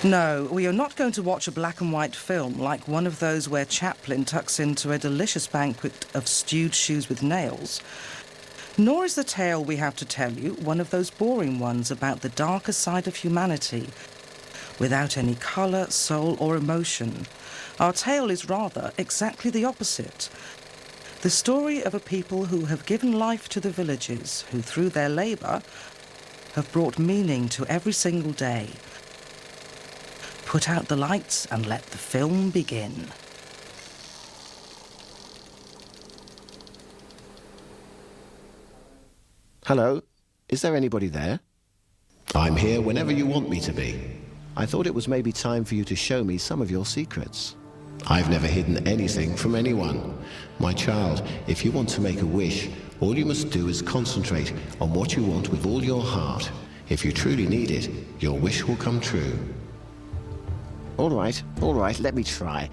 No, we are not going to watch a black and white film like one of those where Chaplin tucks into a delicious banquet of stewed shoes with nails. Nor is the tale we have to tell you one of those boring ones about the darker side of humanity, without any colour, soul or emotion. Our tale is rather exactly the opposite. The story of a people who have given life to the villages, who through their labour have brought meaning to every single day. Put out the lights and let the film begin. Hello, is there anybody there? I'm here whenever you want me to be. I thought it was maybe time for you to show me some of your secrets. I've never hidden anything from anyone. My child, if you want to make a wish, all you must do is concentrate on what you want with all your heart. If you truly need it, your wish will come true. All right, let me try.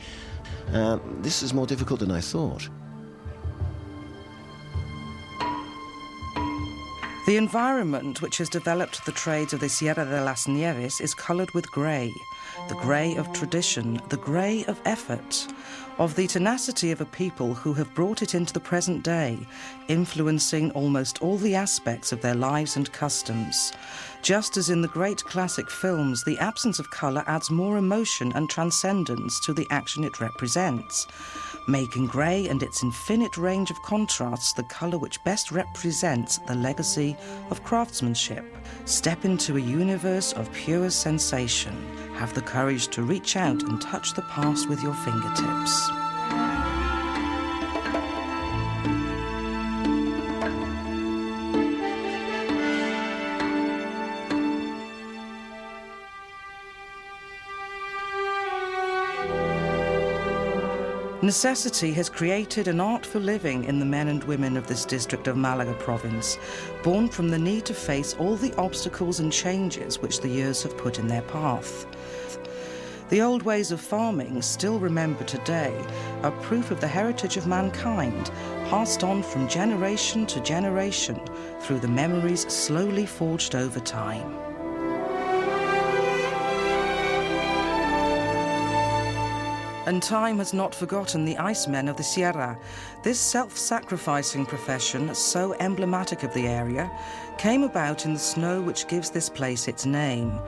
This is more difficult than I thought. The environment which has developed the trades of the Sierra de las Nieves is coloured with grey, the grey of tradition, the grey of effort, of the tenacity of a people who have brought it into the present day, influencing almost all the aspects of their lives and customs. Just as in the great classic films, the absence of colour adds more emotion and transcendence to the action it represents, making grey and its infinite range of contrasts the colour which best represents the legacy of craftsmanship. Step into a universe of pure sensation. Have the courage to reach out and touch the past with your fingertips. Necessity has created an art for living in the men and women of this district of Malaga province, born from the need to face all the obstacles and changes which the years have put in their path. The old ways of farming, still remembered today, are proof of the heritage of mankind, passed on from generation to generation through the memories slowly forged over time. And time has not forgotten the Icemen of the Sierra. This self-sacrificing profession, so emblematic of the area, came about in the snow which gives this place its name.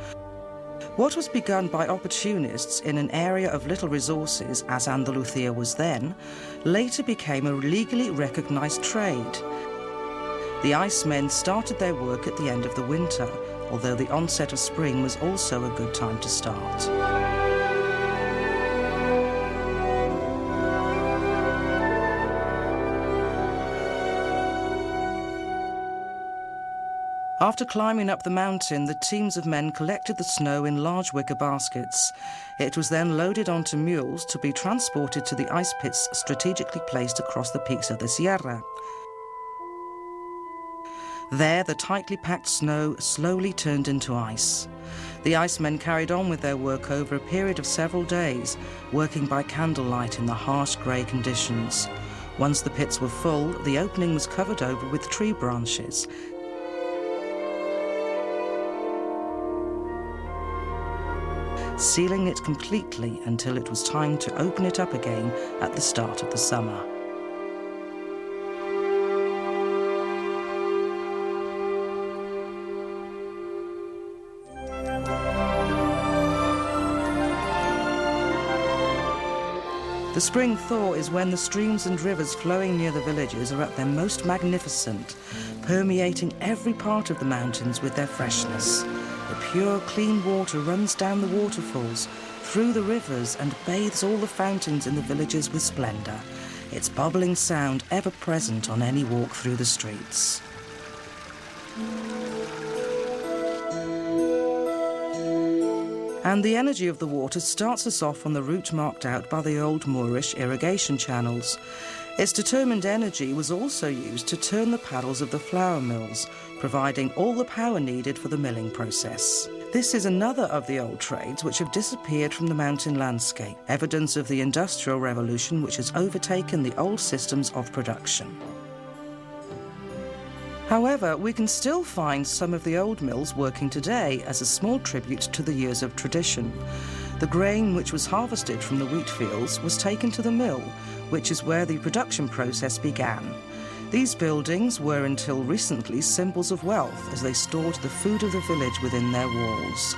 What was begun by opportunists in an area of little resources, as Andalusia was then, later became a legally recognized trade. The Icemen started their work at the end of the winter, although the onset of spring was also a good time to start. After climbing up the mountain, the teams of men collected the snow in large wicker baskets. It was then loaded onto mules to be transported to the ice pits strategically placed across the peaks of the Sierra. There, the tightly packed snow slowly turned into ice. The icemen carried on with their work over a period of several days, working by candlelight in the harsh grey conditions. Once the pits were full, the opening was covered over with tree branches, sealing it completely until it was time to open it up again at the start of the summer. The spring thaw is when the streams and rivers flowing near the villages are at their most magnificent, permeating every part of the mountains with their freshness. The pure, clean water runs down the waterfalls, through the rivers, and bathes all the fountains in the villages with splendour, its bubbling sound ever present on any walk through the streets. And the energy of the water starts us off on the route marked out by the old Moorish irrigation channels. Its determined energy was also used to turn the paddles of the flour mills, providing all the power needed for the milling process. This is another of the old trades which have disappeared from the mountain landscape, evidence of the Industrial Revolution which has overtaken the old systems of production. However, we can still find some of the old mills working today as a small tribute to the years of tradition. The grain which was harvested from the wheat fields was taken to the mill, which is where the production process began. These buildings were until recently symbols of wealth as they stored the food of the village within their walls.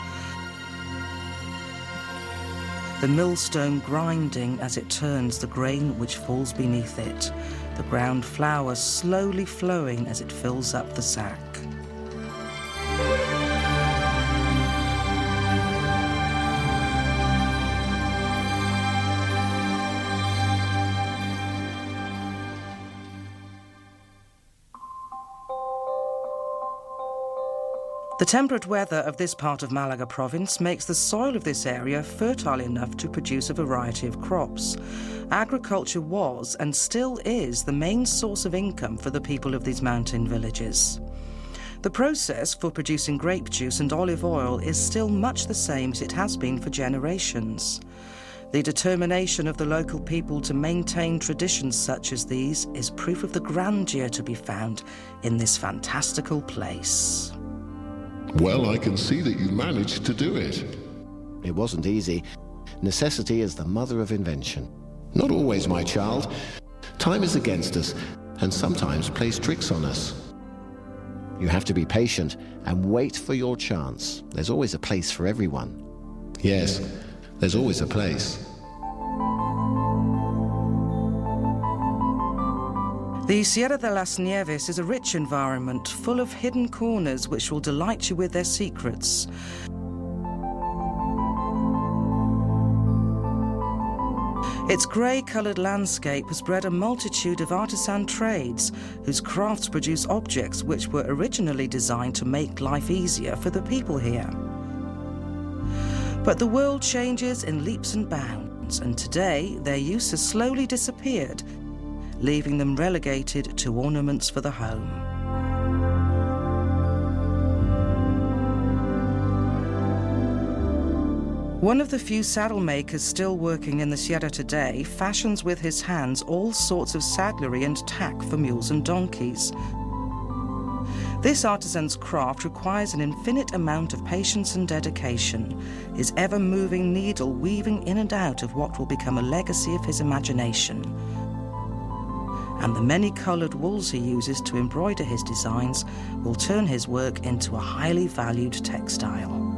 The millstone grinding as it turns the grain which falls beneath it, the ground flour slowly flowing as it fills up the sack. The temperate weather of this part of Malaga province makes the soil of this area fertile enough to produce a variety of crops. Agriculture was and still is the main source of income for the people of these mountain villages. The process for producing grape juice and olive oil is still much the same as it has been for generations. The determination of the local people to maintain traditions such as these is proof of the grandeur to be found in this fantastical place. Well, I can see that you managed to do it. It wasn't easy. Necessity is the mother of invention. Not always, my child. Time is against us, and sometimes plays tricks on us. You have to be patient and wait for your chance. There's always a place for everyone. Yes, there's always a place. The Sierra de las Nieves is a rich environment full of hidden corners which will delight you with their secrets. Its grey-coloured landscape has bred a multitude of artisan trades whose crafts produce objects which were originally designed to make life easier for the people here. But the world changes in leaps and bounds, and today their use has slowly disappeared, leaving them relegated to ornaments for the home. One of the few saddle makers still working in the Sierra today fashions with his hands all sorts of saddlery and tack for mules and donkeys. This artisan's craft requires an infinite amount of patience and dedication, his ever-moving needle weaving in and out of what will become a legacy of his imagination. And the many-coloured wools he uses to embroider his designs will turn his work into a highly valued textile.